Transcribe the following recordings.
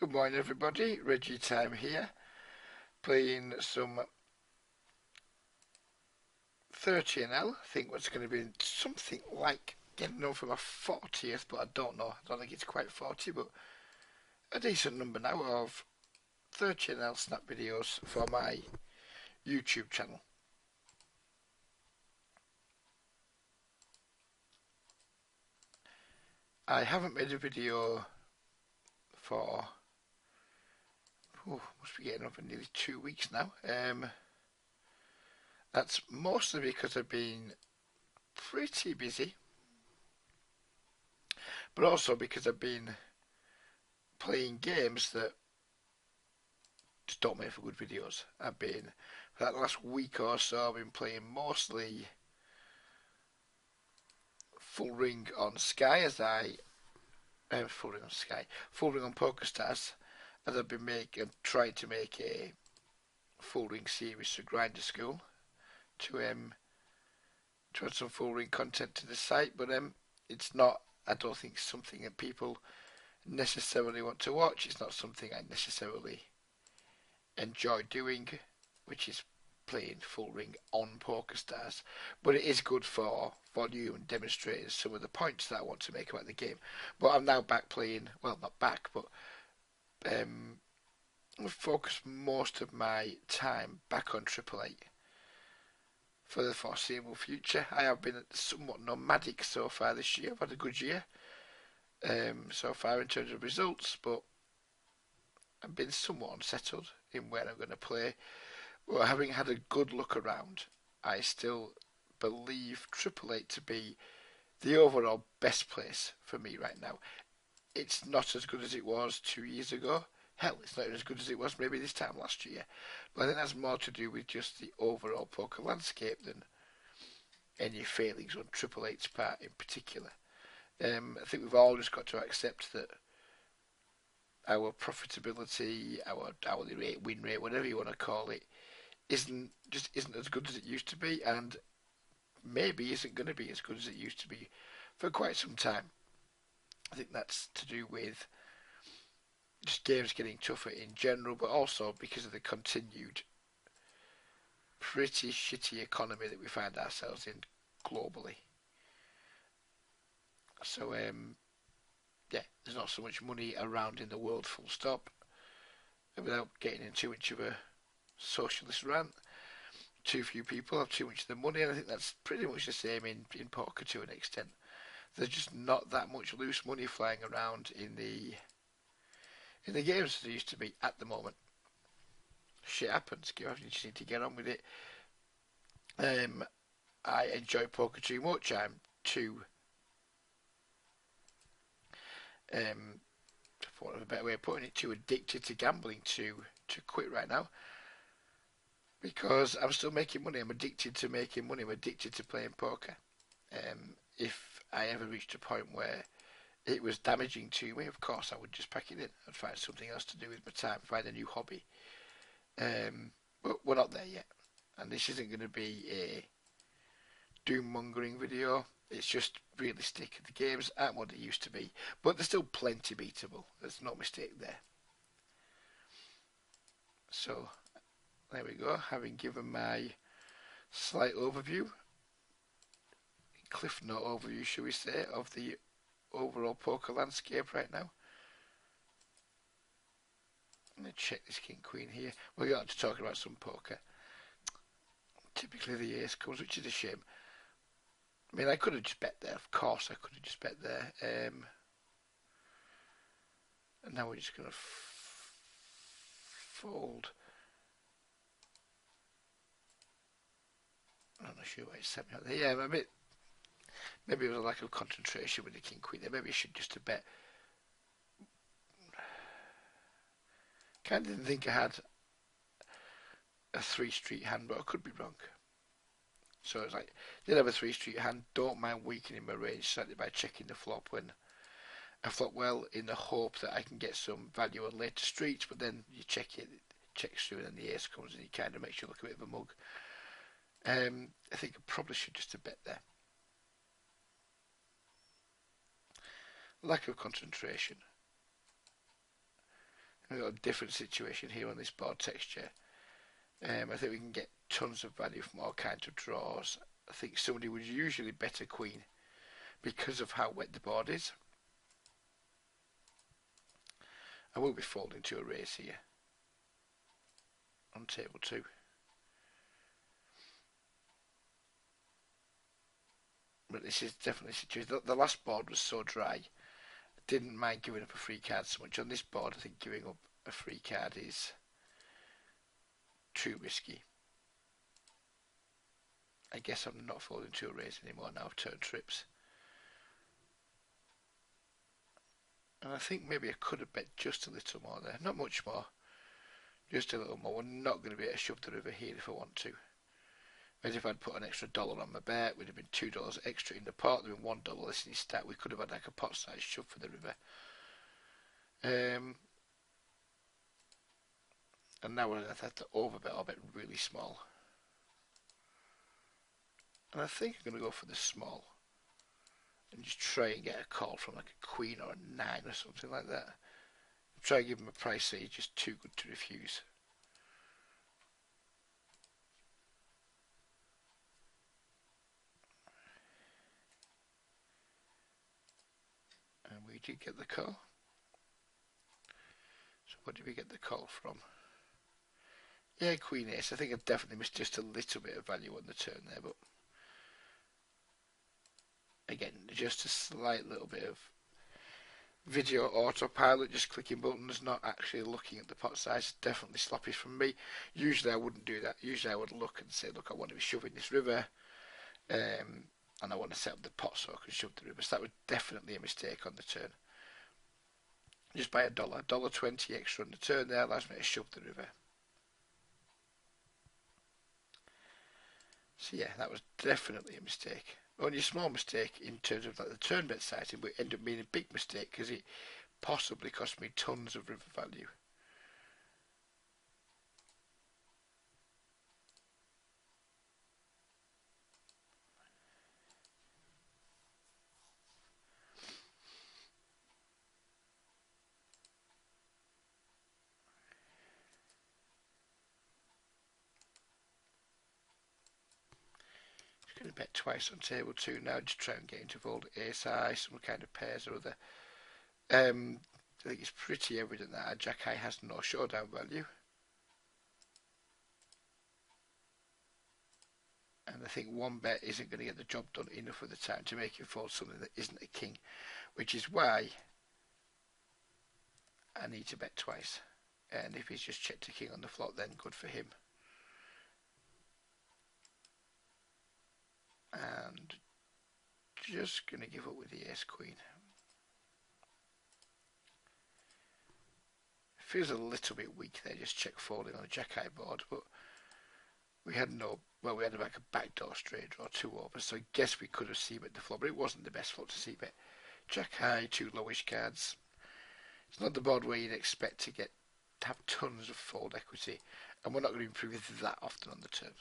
Good morning everybody, Reggie Time here, playing some 13L. I think what's going to be something like getting over my 40th, but I don't know. I don't think it's quite 40, but a decent number now of 13L snap videos for my YouTube channel. I haven't made a video for, must be getting over nearly 2 weeks now. That's mostly because I've been pretty busy, but also because I've been playing games that just don't make for good videos. I've been, for that last week or so, I've been playing mostly Full Ring on Sky as I, Full Ring on Sky, Full Ring on PokerStars, as I've been trying to make a Full Ring series for Grinder School to add some Full Ring content to the site, but it's not. I don't think it's something that people necessarily want to watch. It's not something I necessarily enjoy doing, which is playing Full Ring on PokerStars, but it is good for volume and demonstrating some of the points that I want to make about the game. But I'm now back playing, well, not back, but I've focused most of my time back on Triple Eight for the foreseeable future. I have been somewhat nomadic so far this year. I've had a good year so far in terms of results, but I've been somewhat unsettled in where I'm going to play. Well, having had a good look around, I still believe Triple Eight to be the overall best place for me right now. It's not as good as it was 2 years ago. Hell, it's not as good as it was maybe this time last year. But I think that's more to do with just the overall poker landscape than any failings on Triple Eight's part in particular. I think we've all just got to accept that our profitability, our hourly rate, win rate, whatever you want to call it, isn't as good as it used to be, and maybe isn't going to be as good as it used to be for quite some time. I think that's to do with just games getting tougher in general, but also because of the continued pretty shitty economy that we find ourselves in globally. So yeah, there's not so much money around in the world, full stop. And without getting into too much of a socialist rant, too few people have too much of the money, and I think that's pretty much the same in poker to an extent. There's just not that much loose money flying around in the games as there used to be at the moment. Shit happens. You just need to get on with it. I enjoy poker too much. I'm too, for want of a better way of putting it, too addicted to gambling to quit right now. Because I'm still making money. I'm addicted to making money. I'm addicted to playing poker. If I ever reached a point where it was damaging to me, of course I would just pack it in. I'd find something else to do with my time, find a new hobby. But we're not there yet. And this isn't going to be a doom-mongering video. It's just realistic. The games aren't what they used to be, but they're still plenty beatable. There's no mistake there. So, there we go. Having given my slight overview, cliff note overview, shall we say, of the overall poker landscape right now. I'm going to check this king queen here. We got to talk about some poker. Typically the ace comes, which is a shame. I mean, I could have just bet there. Of course, I could have just bet there. And now we're just going to fold. I'm not sure why it set me out there. Yeah, maybe it was a lack of concentration with the king queen there. Maybe I should just have bet. Kind of didn't think I had a 3-street hand, but I could be wrong. So it's like, did have a 3-street hand, don't mind weakening my range slightly by checking the flop when I flop well, in the hope that I can get some value on later streets, but then you check it checks through and then the ace comes and he kind of makes you look a bit of a mug. I think I probably should just have bet there. Lack of concentration. We've got a different situation here on this board texture. I think we can get tons of value from all kinds of draws. I think somebody would usually bet a queen because of how wet the board is. I will be folding to a raise here on table 2. But this is definitely a situation. The last board was so dry, I didn't mind giving up a free card so much. On this board, I think giving up a free card is too risky. I guess I'm not folding to a raise anymore now. I've turned trips. And I think maybe I could have bet just a little more there. Not much more. Just a little more. We're not going to be able to shove the river here if I want to. Whereas if I'd put an extra $1 on my bet, we'd have been $2 extra in the pot. There'd been $1 less in his stack. We could have had like a pot size shove for the river. And now I'd have to overbet or bet really small. And I think I'm going to go for the small. And just try and get a call from like a queen or a 9 or something like that. Try and give him a price that he's just too good to refuse. And we did get the call. So what did we get the call from? Yeah, queen ace. I think I've definitely missed just a little bit of value on the turn there, but again, just a slight little bit of video autopilot, just clicking buttons, not actually looking at the pot size. Definitely sloppy from me. Usually I wouldn't do that. Usually I would look and say, look, I want to be shoving this river, and I want to set up the pot so I can shove the river. So that was definitely a mistake on the turn. Just by $1.20 extra on the turn there allows me to shove the river. So yeah, that was definitely a mistake. Only a small mistake in terms of like the turn bet sizing, but it ended up being a big mistake because it possibly cost me tons of river value. Going to bet twice on table 2 now, just try and get into fold ace high, some kind of pairs or other. I think it's pretty evident that our jack high has no showdown value. And I think one bet isn't going to get the job done enough of the time to make him fold something that isn't a king, which is why I need to bet twice. And if he's just checked a king on the flop, then good for him. And just going to give up with the ace queen. Feels a little bit weak there, just check folding on a jack high board, but we had no, well, we had like a backdoor straight draw 2 over, so I guess we could have c-bet the flop, but it wasn't the best flop to c-bet. Jack high, 2 lowish cards. It's not the board where you'd expect to have tons of fold equity, and we're not going to improve that often on the turn.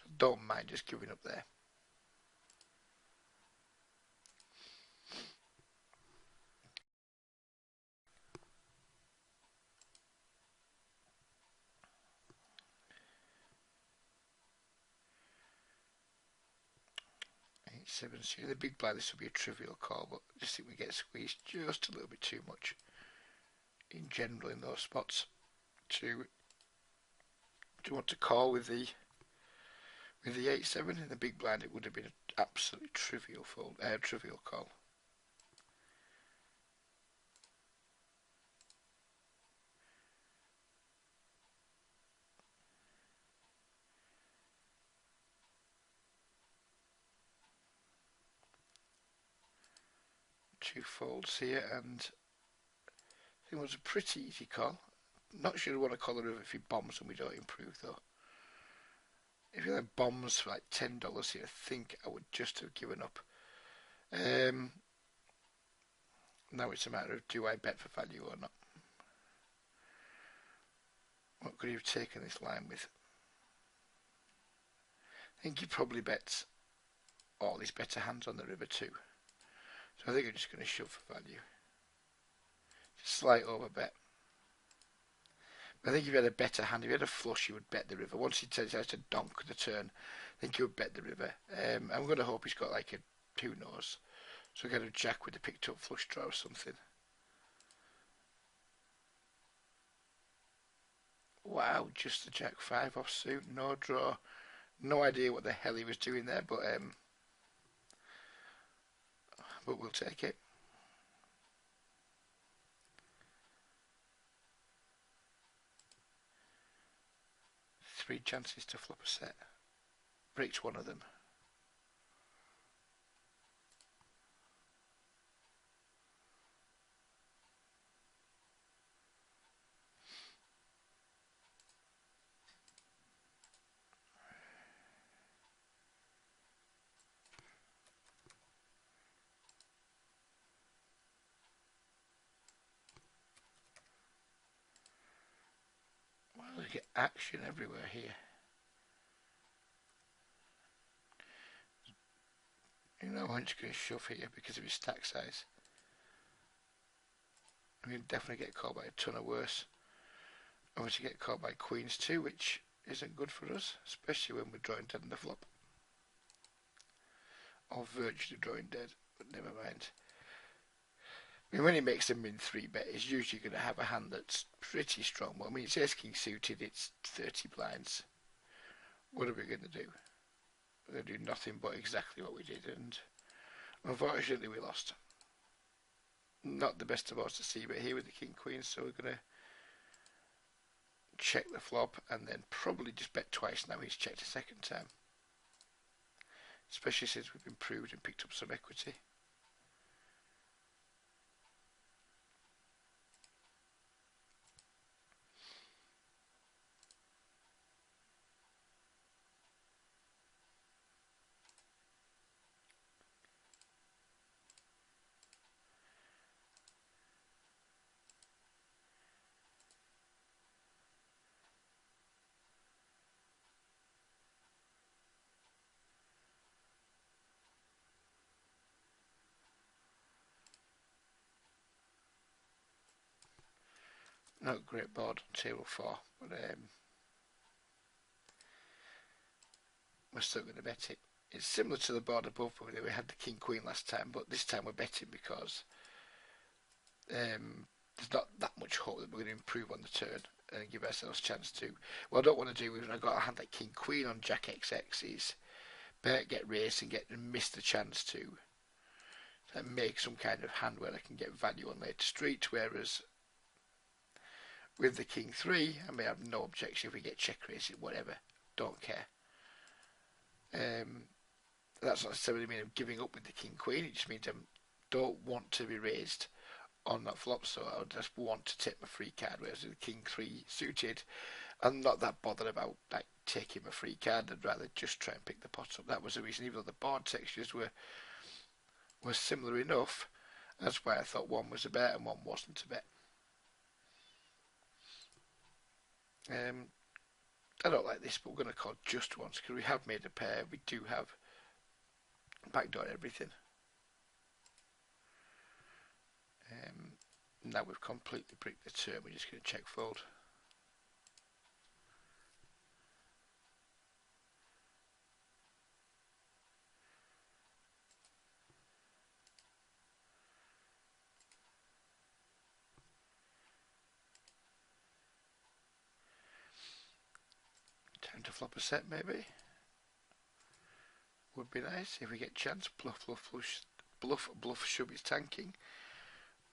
So don't mind just giving up there. Seven. So the big blind, this will be a trivial call, but I just think we get squeezed just a little bit too much in general in those spots to want to call with the 8-7 in the big blind. It would have been an absolutely trivial fold, trivial call. Two folds here, and I think it was a pretty easy call. Not sure I want to call the river if he bombs and we don't improve though. If he like bombs for like $10 here, I think I would just have given up. Now it's a matter of, do I bet for value or not? What could he have taken this line with? I think he probably bets all his better hands on the river too. So I think I'm just going to shove for value. Slight over bet. I think if you had a better hand, if you had a flush, you would bet the river. Once he decides to donk the turn, I think you would bet the river. I'm going to hope he's got like a who knows. So get a jack with a picked up flush draw or something. Wow, just the jack 5 offsuit, no draw. No idea what the hell he was doing there, but we'll take it. 3 chances to flop a set. Breaks one of them. Well, we get action everywhere here. You know, I'm just going to shove here because of his stack size. We can definitely get caught by a ton of worse. Obviously get caught by queens too, which isn't good for us, especially when we're drawing dead in the flop. Or virtually drawing dead, but never mind. I mean, when he makes a min 3 bet, he's usually going to have a hand that's pretty strong. Well, I mean, it's ace king suited, it's 30 blinds. What are we going to do? We're going to do nothing but exactly what we did, and unfortunately we lost. Not the best of odds to see, but here with the king queen, so we're going to check the flop and then probably just bet twice now he's checked a second time. Especially since we've improved and picked up some equity. Not a great board on table 4, but we're still going to bet it. It's similar to the board above where we had the king queen last time, but this time we're betting because there's not that much hope that we're going to improve on the turn and give ourselves a chance to. What I don't want to do when I've got a hand like king queen on jack XX is bet, get raised and miss the chance to make some kind of hand where I can get value on later street, whereas with the king 3 I may have no objection if we get check raised, whatever, don't care. That's not necessarily mean I'm giving up with the king queen, it just means I don't want to be raised on that flop, so I just want to take my free card, whereas with the king 3 suited I'm not that bothered about like taking my free card. I'd rather just try and pick the pot up. That was the reason, even though the board textures were similar enough, that's why I thought one was a bet and one wasn't a bet. I don't like this, but we're going to call just once because we have made a pair. We do have backdoor everything. Now we've completely bricked the turn. We're just going to check fold. Time to flop a set maybe. Would be nice if we get chance. Bluff shove is tanking,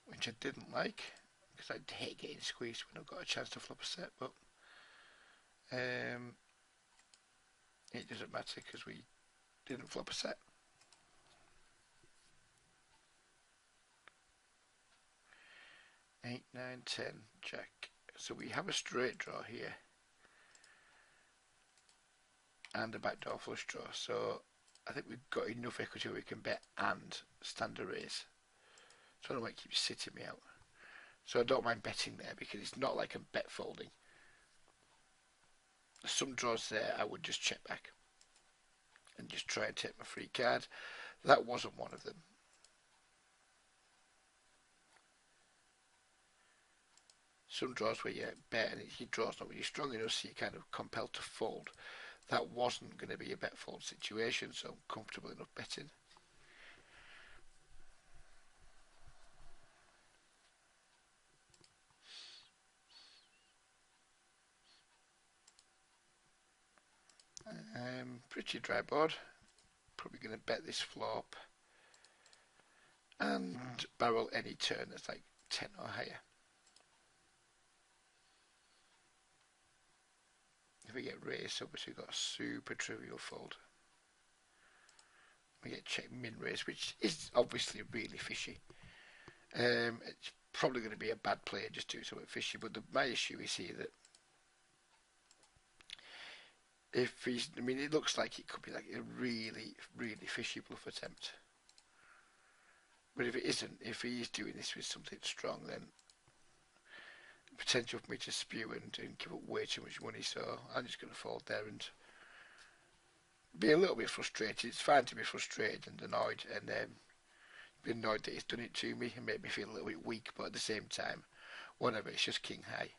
which I didn't like because I hate getting squeezed when I've got a chance to flop a set, but it doesn't matter because we didn't flop a set. Eight, 9, 10, jack. So we have a straight draw here and a backdoor flush draw. So I think we've got enough equity where we can bet and stand a raise. So I don't want to keep sitting me out. So I don't mind betting there because it's not like I'm bet folding. Some draws there I would just check back and just try and take my free card. That wasn't one of them. some draws where you bet and your draw's not really strong enough, so you're kind of compelled to fold. That wasn't going to be a bet fold situation, so I'm comfortable enough betting. Pretty dry board. Probably going to bet this flop and barrel any turn that's like 10 or higher. If we get raised, obviously we've got a super trivial fold. We get check min raise, which is obviously really fishy. It's probably going to be a bad player just doing something fishy, but my issue is here that if he's, I mean, it looks like it could be like a really, really fishy bluff attempt. But if it isn't, if he is doing this with something strong, then potential for me to spew and give up way too much money. So I'm just going to fold there and be a little bit frustrated. It's fine to be frustrated and annoyed, and be annoyed that he's done it to me and made me feel a little bit weak. But at the same time, whatever. It's just king high.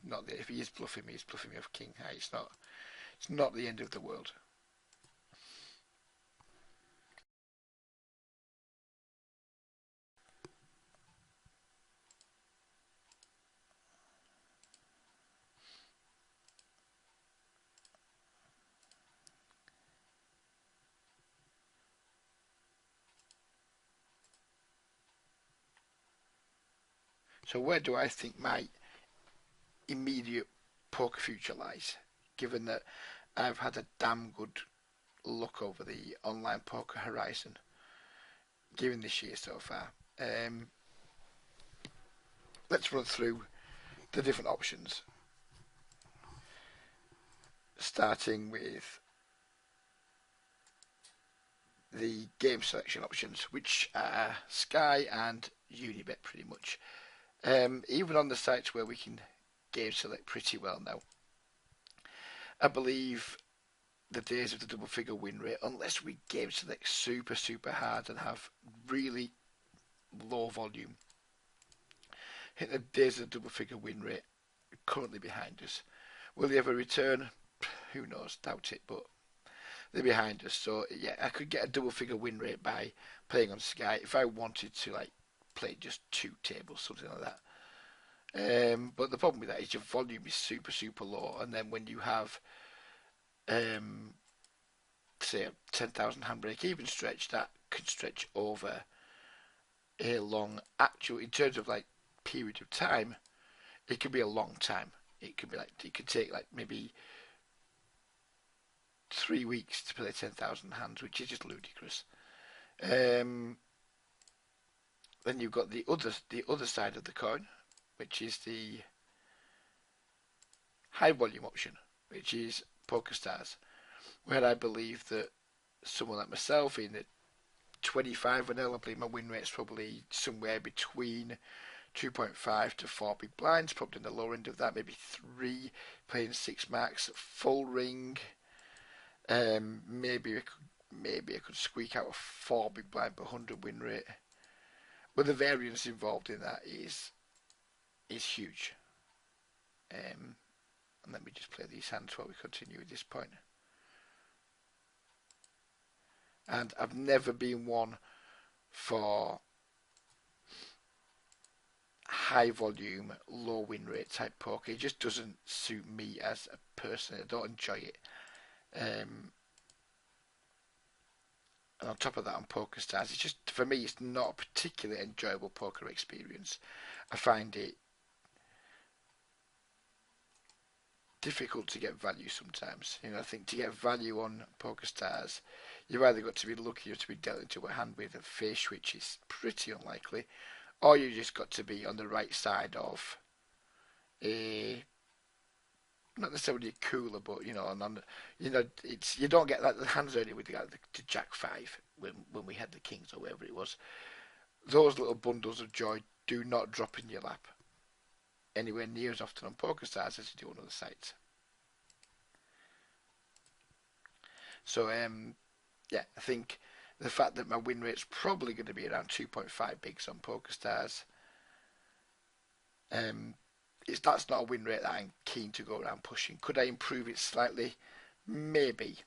Not that if he is bluffing me, he's bluffing me off king high. It's not the end of the world. So where do I think my immediate poker future lies? Given that I've had a damn good look over the online poker horizon, given this year so far. Let's run through the different options, starting with the game selection options, which are Sky and Unibet pretty much. Even on the sites where we can game select pretty well now, I believe the days of the double figure win rate, unless we game select super, super hard and have really low volume, I think the days of the double figure win rate are currently behind us. Will they ever return? Who knows, doubt it, but they're behind us. So yeah, I could get a double figure win rate by playing on Sky if I wanted to like play just 2 tables, something like that. But the problem with that is your volume is super, super low, and then when you have say a 10,000 handbrake even stretch, that can stretch over a long actual, in terms of like period of time, it could be a long time. It could be like, it could take like maybe 3 weeks to play 10,000 hands, which is just ludicrous. Then you've got the other side of the coin, which is the high volume option, which is PokerStars, where I believe that someone like myself in the 25 and L, I believe my win rate's probably somewhere between 2.5 to 4 big blinds, probably in the lower end of that, maybe 3, playing 6 max, full ring. Maybe I could squeak out a 4 big blind per 100 win rate. But the variance involved in that is huge. And let me just play these hands while we continue at this point. And I've never been one for high volume, low win rate type poker. It just doesn't suit me as a person. I don't enjoy it. And on top of that, on PokerStars, it's just, for me, it's not a particularly enjoyable poker experience. I find it difficult to get value sometimes. I think to get value on PokerStars, you've either got to be lucky or to be dealt into a hand with a fish, which is pretty unlikely, or you just got to be on the right side of a, not necessarily a cooler, but it's, you don't get like the hands earlier with the Jack 5 when we had the Kings or whatever it was. Those little bundles of joy do not drop in your lap anywhere near as often on PokerStars as you do on other sites. So yeah, I think the fact that my win rate's probably going to be around 2.5 bigs on PokerStars that's not a win rate that I'm keen to go around pushing. Could I improve it slightly? Maybe.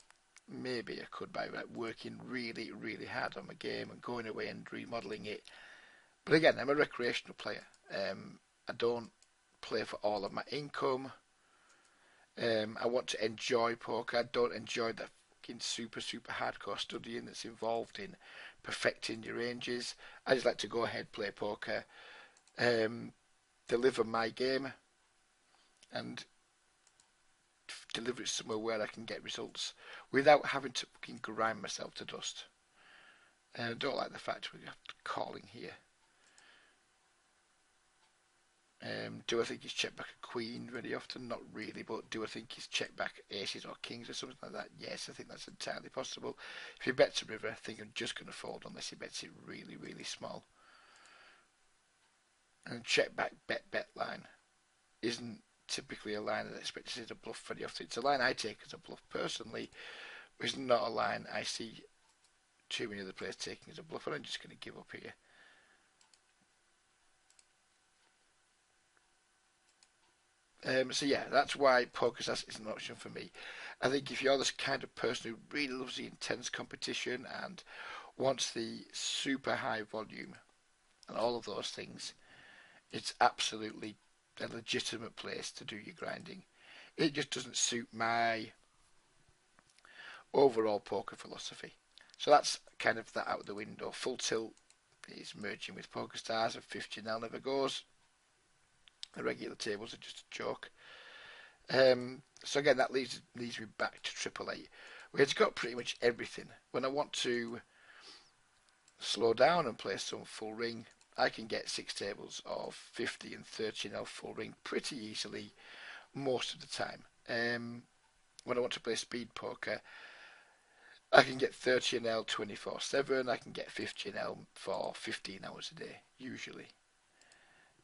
Maybe I could by like working really, really hard on my game and going away and remodeling it. But again, I'm a recreational player. I don't play for all of my income. I want to enjoy poker. I don't enjoy the fucking super, super hardcore studying that's involved in perfecting your ranges. I just like to go ahead, play poker, deliver my game, and deliver it somewhere where I can get results without having to fucking grind myself to dust. I don't like the fact we have calling here. Do I think he's checked back a queen very often? Not really, but do I think he's checked back aces or kings or something like that? Yes, I think that's entirely possible. If he bets a river, I think I'm just going to fold unless he bets it really, really small. And check back bet line isn't typically a line that I expect to see as a bluff very often. It's a line I take as a bluff personally, but it's not a line I see too many other players taking as a bluff, and I'm just going to give up here. So yeah, that's why PokerStars is an option for me. I think if you're this kind of person who really loves the intense competition and wants the super high volume and all of those things, it's absolutely a legitimate place to do your grinding. It just doesn't suit my overall poker philosophy. So that's kind of that out the window. Full Tilt is merging with PokerStars and 50 never goes. The regular tables are just a joke. So again, that leads me back to Triple Eight, where it's got pretty much everything. When I want to slow down and play some full ring, I can get 6 tables of 50 and 30 full ring pretty easily most of the time. When I want to play speed poker, I can get 30 24/7. I can get 50 for 15 hours a day usually.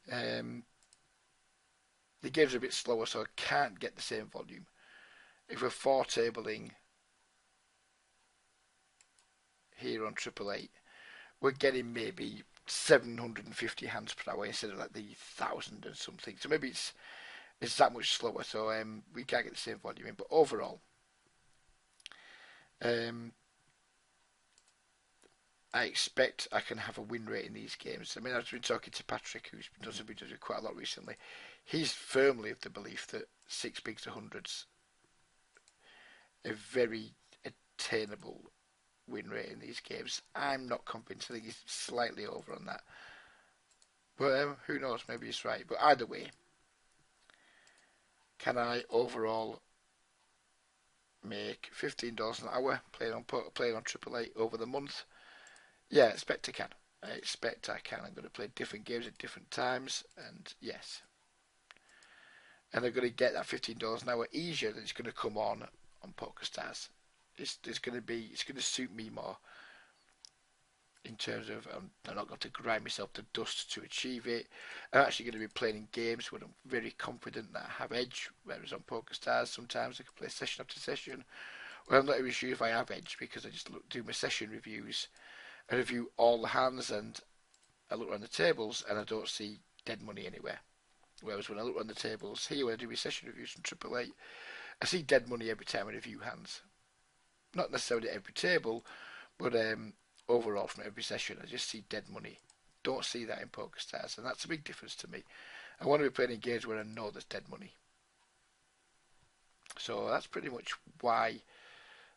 Um, the games are a bit slower, so I can't get the same volume. If we're 4 tabling here on Triple Eight, we're getting maybe 750 hands per hour instead of like the 1,000 and something. So maybe it's that much slower. So we can't get the same volume in. But overall, I expect I can have a win rate in these games. I mean, I've been talking to Patrick, who's done some videos quite a lot recently. He's firmly of the belief that 6 bigs to hundreds a very attainable win rate in these games. I'm not convinced. I think he's slightly over on that. But who knows? Maybe he's right. But either way, can I overall make $15 an hour playing on Triple Eight over the month? Yeah, I expect I can. I expect I can. I'm going to play different games at different times, and yes. And I'm going to get that $15 an hour easier than it's going to come on PokerStars. It's going to suit me more in terms of I'm not going to grind myself to dust to achieve it. I'm actually going to be playing in games where I'm very confident that I have edge, whereas on PokerStars sometimes I can play session after session where I'm not even sure if I have edge because I just do my session reviews. I review all the hands and I look around the tables and I don't see dead money anywhere. Whereas when I look around the tables here, when I do my session reviews from Triple Eight, I see dead money every time I review hands. Not necessarily at every table, but overall from every session, I just see dead money. Don't see that in PokerStars, and that's a big difference to me. I want to be playing in games where I know there's dead money. So that's pretty much why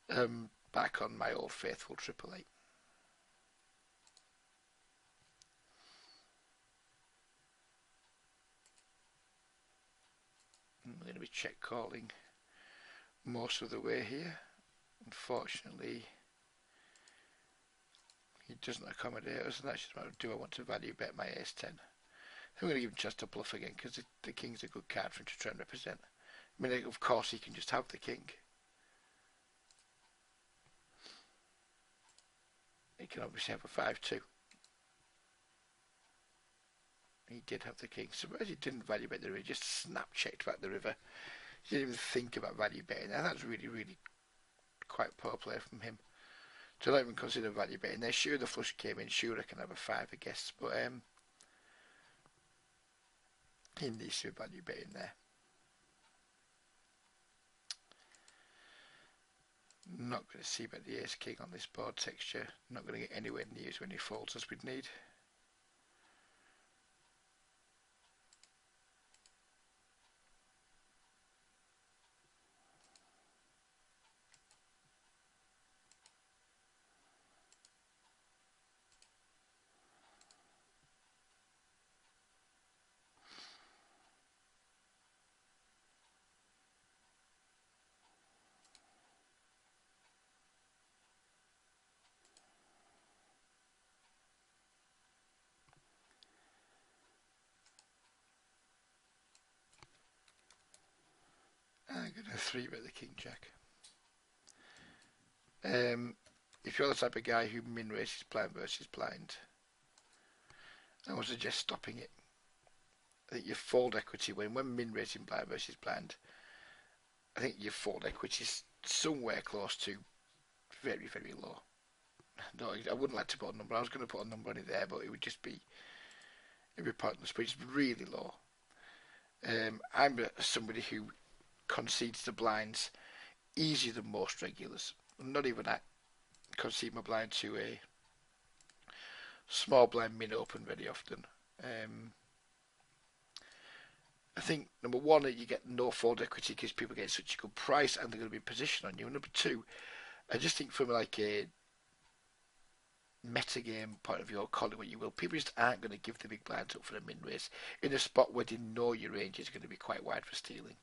I'm back on my old faithful Triple Eight. I'm going to be check calling most of the way here. Unfortunately, he doesn't accommodate us, and that's just a matter of do I want to value bet my ace-10. I'm going to give him a chance to bluff again because the king's a good card for him to try and represent. I mean, of course, he can just have the king. He can obviously have a 5-2. He did have the king. So he didn't value bet the river, he just snap checked back the river. He didn't even think about value betting. Now that's really, really quite poor play from him. To not even consider value betting there. Sure, the flush came in. Sure, I can have a 5, I guess. But He needs to be value bet in there. Not going to see about the ace king on this board texture. Not going to get anywhere near as many folds as we'd need. I'm going to 3-bet the king jack. If you're the type of guy who min races blind versus blind, I would suggest stopping it. I think your fold equity when min racing blind versus blind, I think your fold equity is somewhere close to very, very low. No, I wouldn't like to put a number. I was going to put a number on it there, but it would just be pointless. But it's really low. I'm somebody who concedes the blinds easier than most regulars. Not even I concede my blind to a small blind min open very often. I think number one, that you get no fold equity because people get such a good price and they're going to be in position on you. And number two, I just think from like a metagame point of view, or call it what you will, people just aren't going to give the big blinds up for a min race in a spot where they know your range is going to be quite wide for stealing.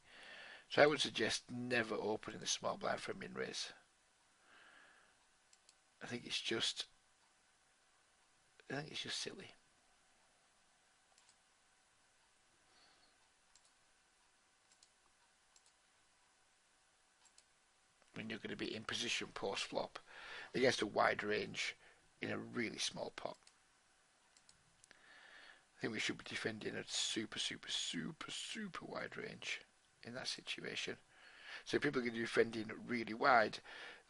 So I would suggest never opening the small blind for a min race. I think it's just silly. When you're going to be in position post flop against a wide range in a really small pot. I think we should be defending a super wide range in that situation. So if people are going to be defending really wide,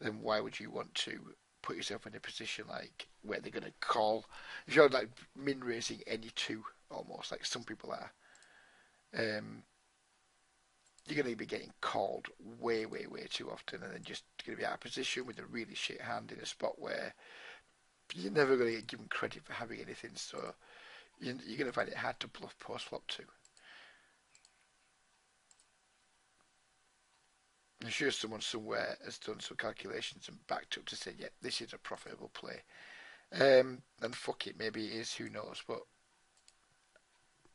then why would you want to put yourself in a position like where they're going to call? If you're like min raising any two, almost like some people are, you're going to be getting called way too often, and then just going to be out of position with a really shit hand in a spot where you're never going to get given credit for having anything. So you're going to find it hard to bluff post flop too. I'm sure someone somewhere has done some calculations and backed up to say, yeah, this is a profitable play. And fuck it, maybe it is, who knows, but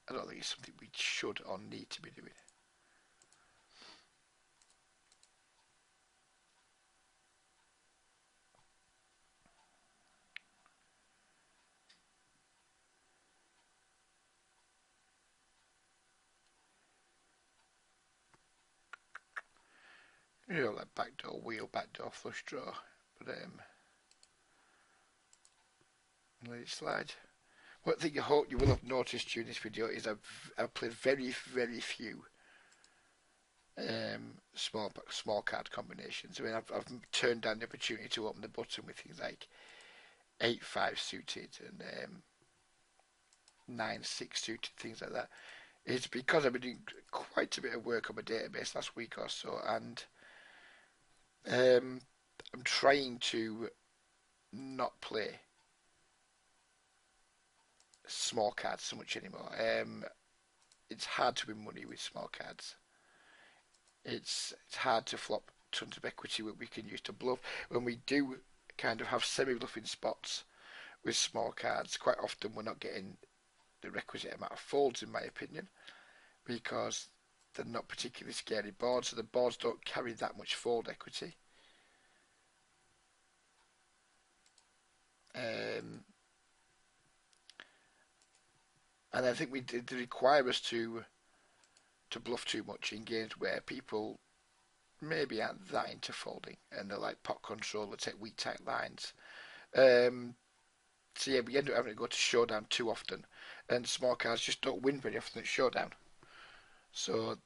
I don't think it's something we should or need to be doing. You know, like backdoor wheel, backdoor flush draw, but let it slide. One thing I hope you will have noticed during this video is I've played very few small card combinations. I mean, I've turned down the opportunity to open the button with things like 8-5 suited and 9-6 suited, things like that. It's because I've been doing quite a bit of work on my database last week or so, and I'm trying to not play small cards so much anymore. It's hard to win money with small cards. It's hard to flop tons of equity that we can use to bluff. When we do kind of have semi-bluffing spots with small cards, quite often we're not getting the requisite amount of folds, in my opinion, because they're not particularly scary boards, so the boards don't carry that much fold equity. And I think they require us to bluff too much in games where people maybe aren't that into folding and they're like pot control or take weak tight lines. So yeah, we end up having to go to showdown too often, and small cards just don't win very often at showdown. So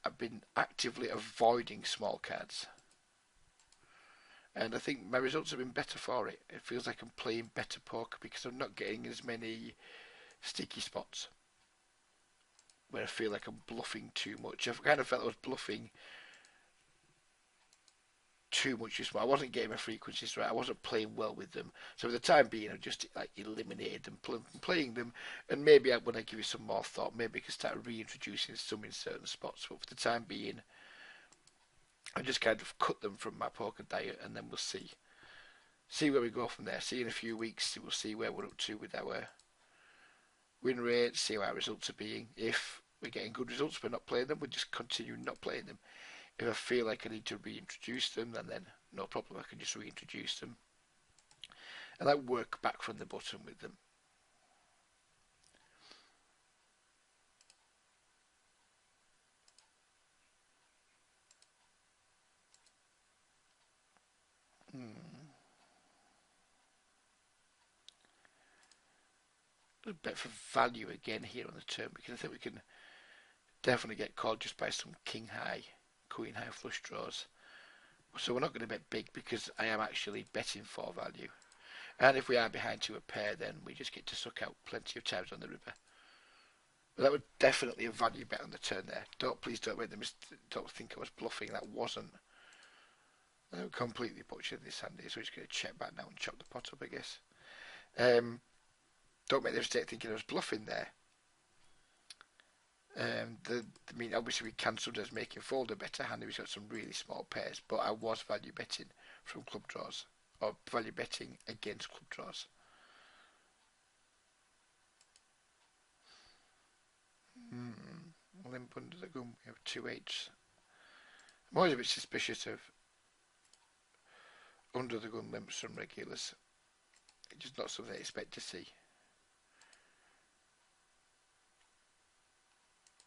I've been actively avoiding small cards, and I think my results have been better for it. It feels like I'm playing better poker because I'm not getting as many sticky spots where I feel like I'm bluffing too much. I've kind of felt I was bluffing too much as well. I wasn't getting my frequencies right. I wasn't playing well with them. So for the time being, I just like eliminated them, playing them, and maybe when I give it some more thought, maybe I can start reintroducing some in certain spots. But for the time being, I just kind of cut them from my poker diet, and then we'll see where we go from there. See in a few weeks, we'll see where we're up to with our win rates, see how our results are being. If we're getting good results, we're not playing them, we'll just continue not playing them. If I feel like I need to reintroduce them, then no problem, I can just reintroduce them. And I work back from the bottom with them. A bit for value again here on the turn, because I think we can definitely get called just by some king high, queen high flush draws. So we're not going to bet big because I am actually betting for value. And if we are behind to a pair, then we just get to suck out plenty of times on the river. But that was definitely a value bet on the turn there. Please don't make don't think I was bluffing. That wasn't. I completely butchered this hand here, so we're just going to check back now and chop the pot up, I guess. Don't make the mistake thinking I was bluffing there. Obviously we cancelled as making fold a better hand. We've got some really small pairs, but I was value betting from club draws, or value betting against club draws. Limp under the gun. We have 2-8s. I'm always a bit suspicious of under the gun limps from regulars. It's just not something I expect to see.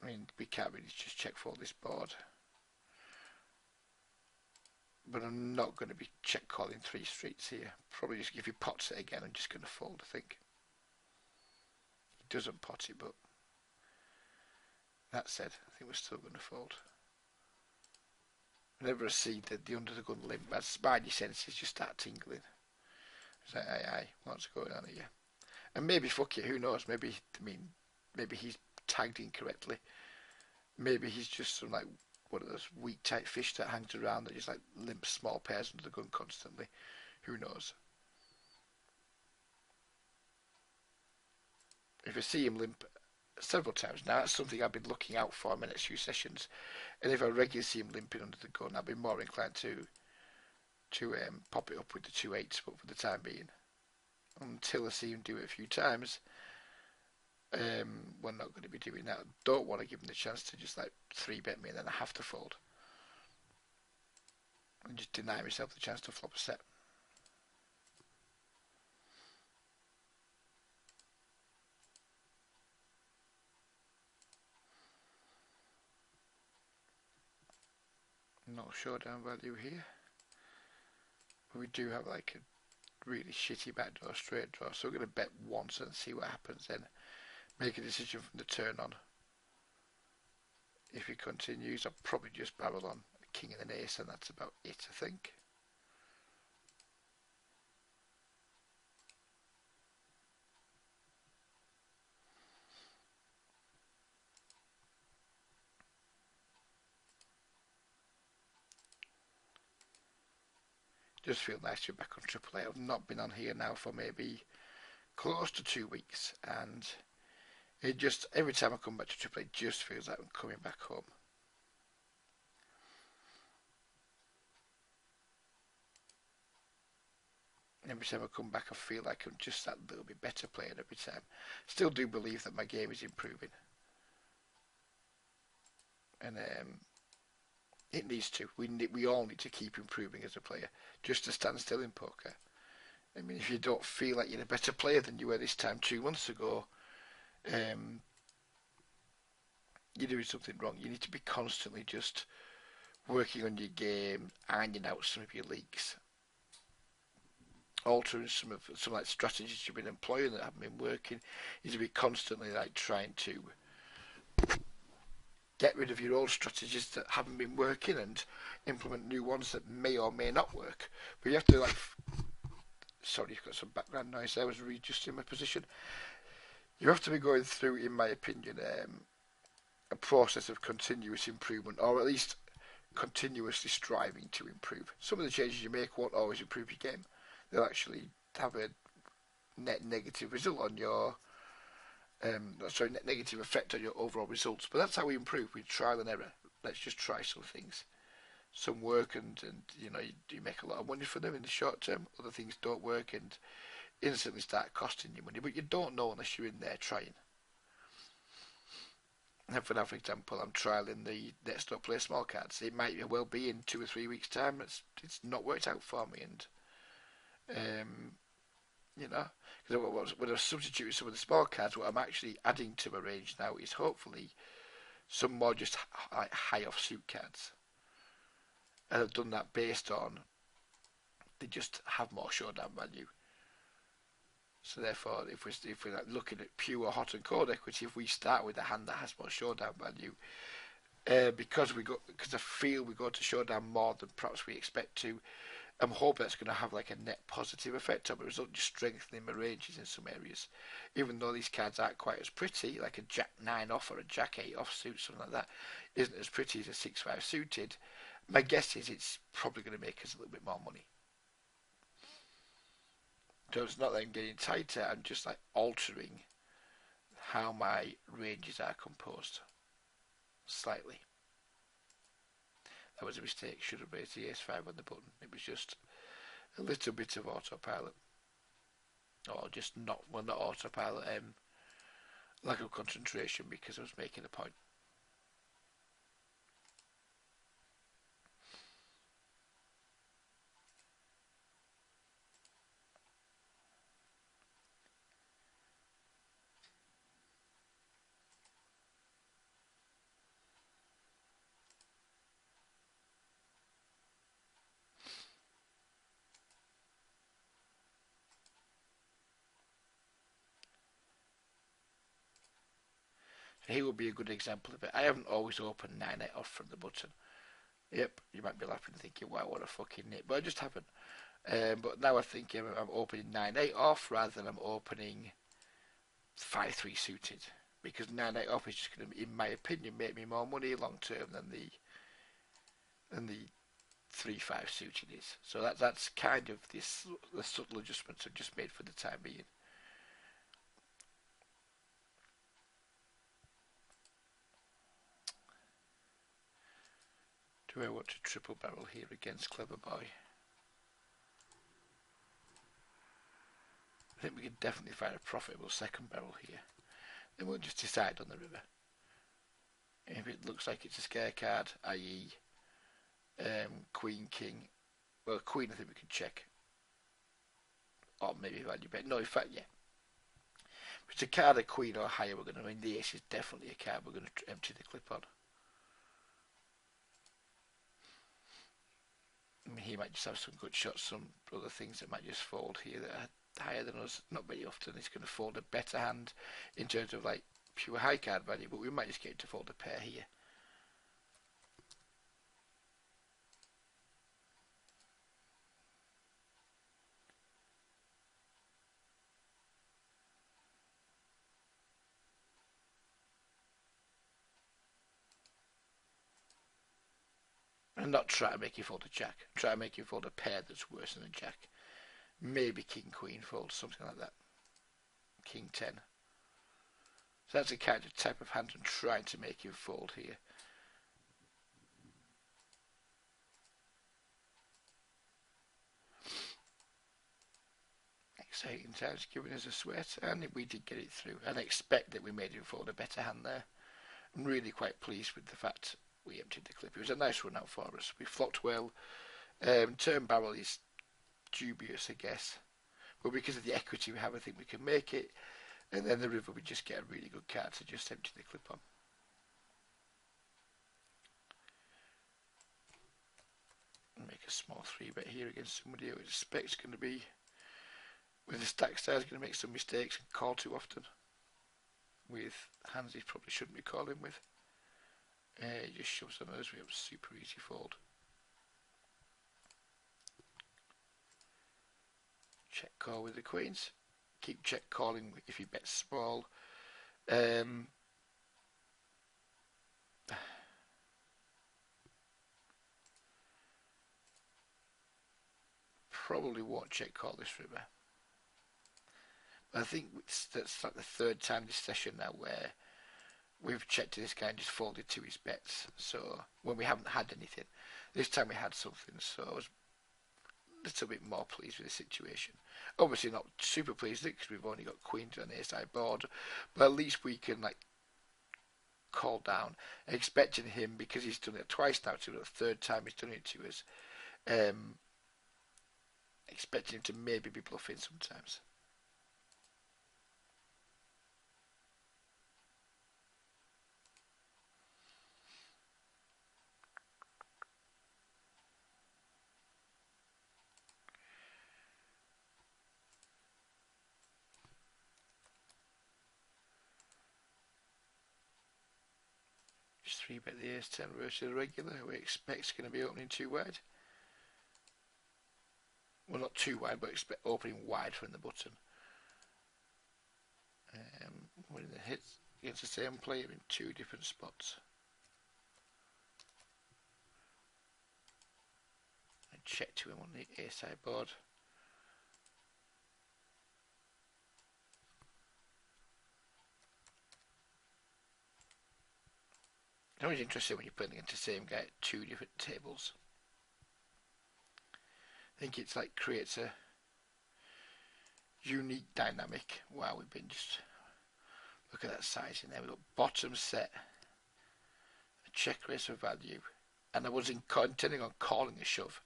I mean, we can't really just check fold this board. But I'm not going to be check calling 3 streets here. Probably just if he pots it again, I'm just going to fold, I think. He doesn't pot it, but that said, I think we're still going to fold. Whenever I see the under the gun limp, my spidey senses just start tingling. It's like, aye, what's going on here? And maybe, fuck it, who knows? Maybe he's tagged incorrectly. Maybe he's just some like one of those weak type fish that hangs around that just like limps small pairs under the gun constantly. Who knows? If I see him limp several times now, that's something I've been looking out for in my next few sessions. And if I regularly see him limping under the gun, I'd be more inclined to pop it up with the 2-8s. But for the time being, until I see him do it a few times, we're not going to be doing that. I don't want to give him the chance to just like 3-bet me and then I have to fold and just deny myself the chance to flop a set. No showdown value here, but we do have like a really shitty backdoor straight draw, so we're going to bet once and see what happens then. Make a decision from the turn on. If he continues, I'll probably just barrel on a king and an ace, and that's about it, I think. Just feel nice to be back on Triple A. I've not been on here now for maybe close to 2 weeks, and it just, every time I come back to Triple A, it just feels like I'm coming back home. Every time I come back, I feel like I'm just that little bit better playing every time. Still do believe that my game is improving. And it needs to. We all need to keep improving as a player, just to stand still in poker. I mean, if you don't feel like you're a better player than you were this time 2 months ago, you're doing something wrong. You need to be constantly just working on your game, ironing out some of your leaks, altering some like strategies you've been employing that haven't been working. You need to be constantly like trying to get rid of your old strategies that haven't been working and implement new ones that may or may not work. But you have to like, sorry, you've got some background noise there. I was readjusting my position. You have to be going through, in my opinion, a process of continuous improvement, or at least continuously striving to improve. Some of the changes you make won't always improve your game. They'll actually have a net negative result on your net negative effect on your overall results. But that's how we improve. We trial and error. Let's just try some things. Some work and you make a lot of money for them in the short term. Other things don't work and instantly start costing you money. But you don't know unless you're in there trying. And for example, I'm trialing the Let's Not Play Small cards. It might well be in 2 or 3 weeks' time. It's not worked out for me, and because when I substitute some of the small cards, what I'm actually adding to my range now is hopefully some more just like high offsuit cards. And I've done that based on they just have more showdown value. So therefore, if we're like looking at pure hot and cold equity, if we start with a hand that has more showdown value, because I feel we go to showdown more than perhaps we expect to, I'm hoping that's going to have like a net positive effect on the result, just strengthening my ranges in some areas. Even though these cards aren't quite as pretty, like a Jack 9 off or a Jack 8 off suit, something like that, isn't as pretty as a 6-5 suited. My guess is it's probably going to make us a little bit more money. So it's not that I'm getting tighter, I'm just like altering how my ranges are composed slightly. That was a mistake. Should have raised the S5 on the button. It was just a little bit of autopilot, or just not autopilot. Lack of concentration because I was making a point. Here would be a good example of it. I haven't always opened 9-8 off from the button. Yep, you might be laughing and thinking, wow, what a fucking nit. But I just haven't. But now I think I'm opening 9-8 off rather than I'm opening 5-3 suited. Because 9-8 off is just going to, in my opinion, make me more money long term than the 3-5 suited is. So that's kind of the subtle adjustments I've just made for the time being. Do I want to triple barrel here against Clever Boy? I think we could definitely find a profitable second barrel here. Then we'll just decide on the river. If it looks like it's a scare card, i.e. Queen, King. Well, Queen I think we can check. Or maybe value bet. No, in fact, yeah. If it's a card, a Queen or higher, we're going to, the Ace is definitely a card we're going to empty the clip on. He might just have some good shots, some other things that might just fold here that are higher than us. Not very often he's going to fold a better hand in terms of like pure high card value, but we might just get him to fold a pair here. And not try to make you fold a jack. Try to make you fold a pair that's worse than a jack. Maybe King Queen folds, something like that. King 10. So that's the kind of type of hand I'm trying to make him fold here. Exciting times giving us a sweat, and we did get it through. And I expect that we made him fold a better hand there. I'm really quite pleased with the fact we emptied the clip. It was a nice run out for us. We flopped well. Turn barrel is dubious, I guess. But because of the equity we have, I think we can make it. And then the river, we just get a really good card to just empty the clip on. Make a small 3-bet here against somebody who I expect is going to be, with the stack size, going to make some mistakes and call too often. With hands he probably shouldn't be calling with. He just shoves them as we have a super easy fold. Check call with the queens. Keep check calling if you bet small. probably won't check call this river. But I think that's like the third time this session now where we've checked this guy and just folded to his bets. So when we haven't had anything, this time we had something. So I was a little bit more pleased with the situation. Obviously not super pleased with it because we've only got queens on the ace-high board, but at least we can like call down, expecting him because he's done it twice now. To the third time he's done it to us. Expecting him to maybe be bluffing sometimes. Just 3-bet the ace-10 versus the regular, who we expect is going to be opening too wide. Well, not too wide, but expect opening wide from the button. Winning the hits against the same player in 2 different spots. And check to him on the ace-high board. It's always interesting when you're playing against the same guy at 2 different tables. I think it's like creates a unique dynamic. Wow, we've been just look at that size in there. We've got bottom set, a check raise for value, and I was intending on calling a shove,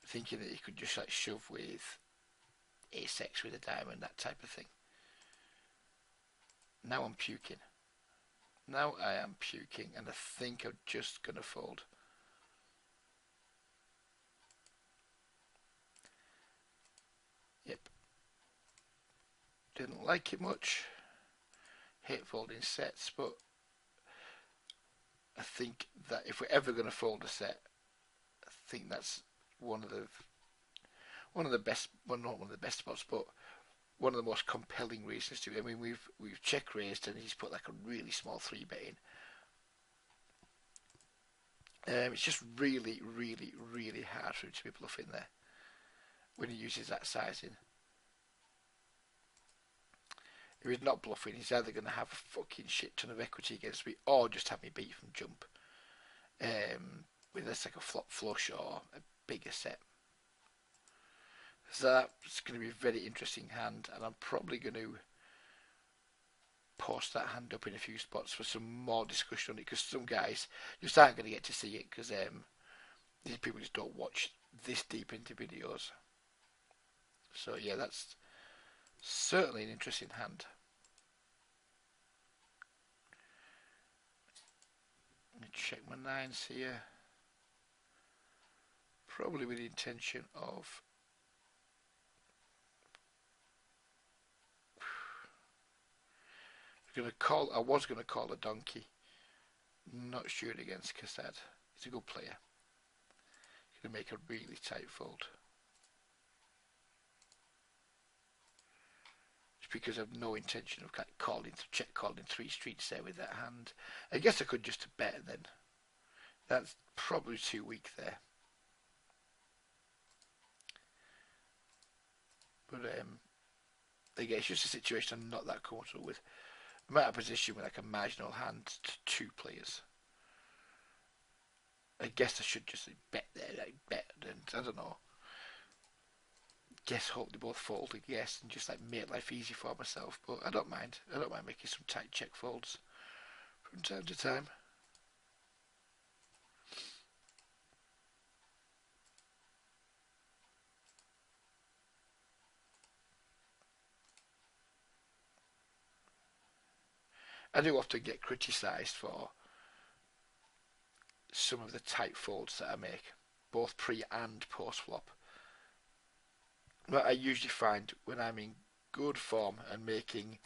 thinking that you could just like shove with ace-x with a diamond, that type of thing. Now I'm puking. Now I am puking, and I think I'm just gonna fold. Yep. Didn't like it much. Hate folding sets, but I think that if we're ever going to fold a set, I think that's one of the best, well, not one of the best spots, but one of the most compelling reasons to it. I mean, we've check raised and he's put like a really small 3-bet in. It's just really, really, really hard for him to be bluffing there when he uses that sizing. If he's not bluffing, he's either going to have a fucking shit ton of equity against me or just have me beat from jump. With this like a flop flush or a bigger set. So that's going to be a very interesting hand, and I'm probably going to post that hand up in a few spots for some more discussion on it, because some guys just aren't going to get to see it because these people just don't watch this deep into videos. So yeah, that's certainly an interesting hand. Let me check my 9s here. Probably with the intention of I was going to call a donkey. Not sure against Cassad. He's a good player. He's going to make a really tight fold. Just because I have no intention of check calling 3 streets there with that hand. I guess I could just bet then. That's probably too weak there. But again, it's just a situation I'm not that comfortable with. I'm at a position with like a marginal hand to 2 players. I guess I should just bet there, like bet, and I don't know. Guess hope they both fold, I guess, and just like make life easy for myself. But I don't mind. I don't mind making some tight check folds from time to time. I do often get criticised for some of the tight folds that I make, both pre and post flop. But I usually find when I'm in good form and making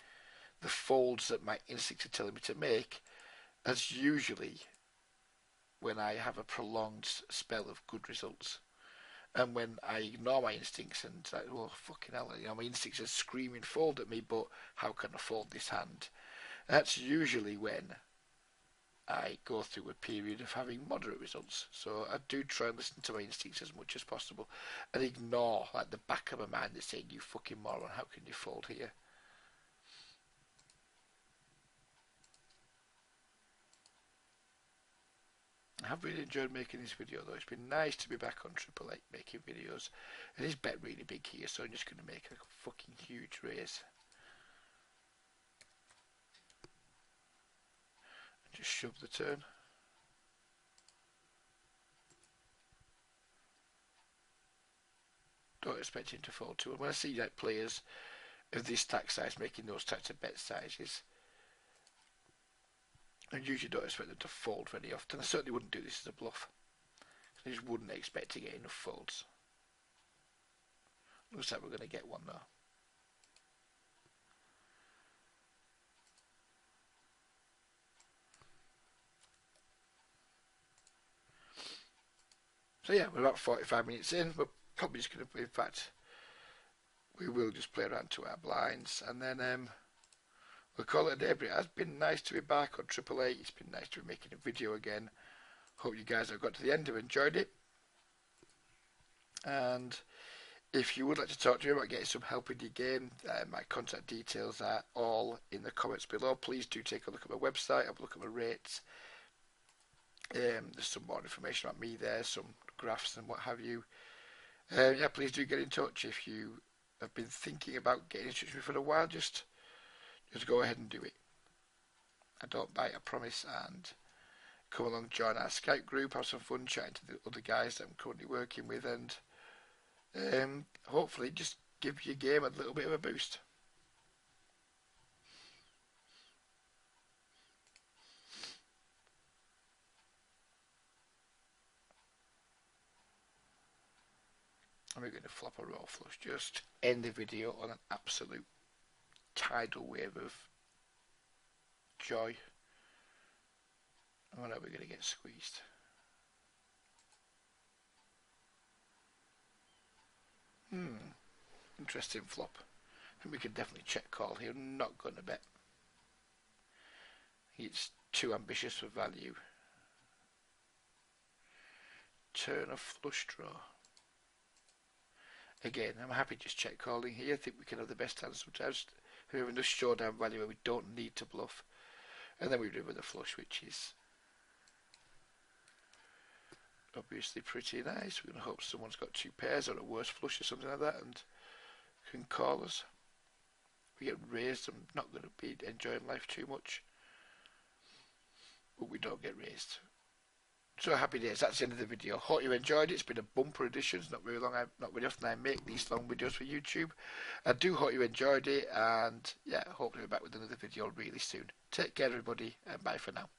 the folds that my instincts are telling me to make, that's usually when I have a prolonged spell of good results. And when I ignore my instincts and like, well, fucking hell, my instincts are screaming fold at me, but how can I fold this hand? That's usually when I go through a period of having moderate results. So I do try and listen to my instincts as much as possible and ignore like the back of my mind that's saying, you fucking moron, how can you fold here? I have really enjoyed making this video though. It's been nice to be back on Triple Eight making videos. It is bet really big here, so I'm just going to make a fucking huge raise. And just shove the turn. Don't expect him to fold too. And when I see like players of this stack size making those types of bet sizes, I usually don't expect them to fold very often. I certainly wouldn't do this as a bluff. I just wouldn't expect to get enough folds. Looks like we're going to get one though. So yeah, we're about 45 minutes in. We're probably just going to, in fact, we will just play around to our blinds and then we'll call it a day. But it has been nice to be back on Triple Eight. It's been nice to be making a video again. Hope you guys have got to the end and enjoyed it. And if you would like to talk to me about getting some help in your game, my contact details are all in the comments below. Please do take a look at my website, have a look at my rates. There's some more information about me there, some graphs and what have you. Yeah, please do get in touch if you have been thinking about getting in touch with me for a while. Just go ahead and do it. I don't bite, I promise. And come along, join our Skype group, have some fun chatting to the other guys that I'm currently working with, and hopefully just give your game a little bit of a boost. And we're going to flop a roll flush. Just end the video on an absolute tidal wave of joy. And I know we're going to get squeezed. Interesting flop. And we could definitely check call here. Not going to bet. It's too ambitious for value. Turn of flush draw. Again, I'm happy just check calling here. I think we can have the best hand sometimes. We have enough showdown value where we don't need to bluff. And then we do with a flush, which is obviously pretty nice. We're going to hope someone's got two pairs or a worse flush or something like that and can call us. We get raised. I'm not going to be enjoying life too much. But we don't get raised. So happy days. That's the end of the video. Hope you enjoyed it. It's been a bumper edition. It's not very long. Not very often I make these long videos for YouTube. I do hope you enjoyed it, and yeah, hopefully we're back with another video really soon. Take care, everybody, and bye for now.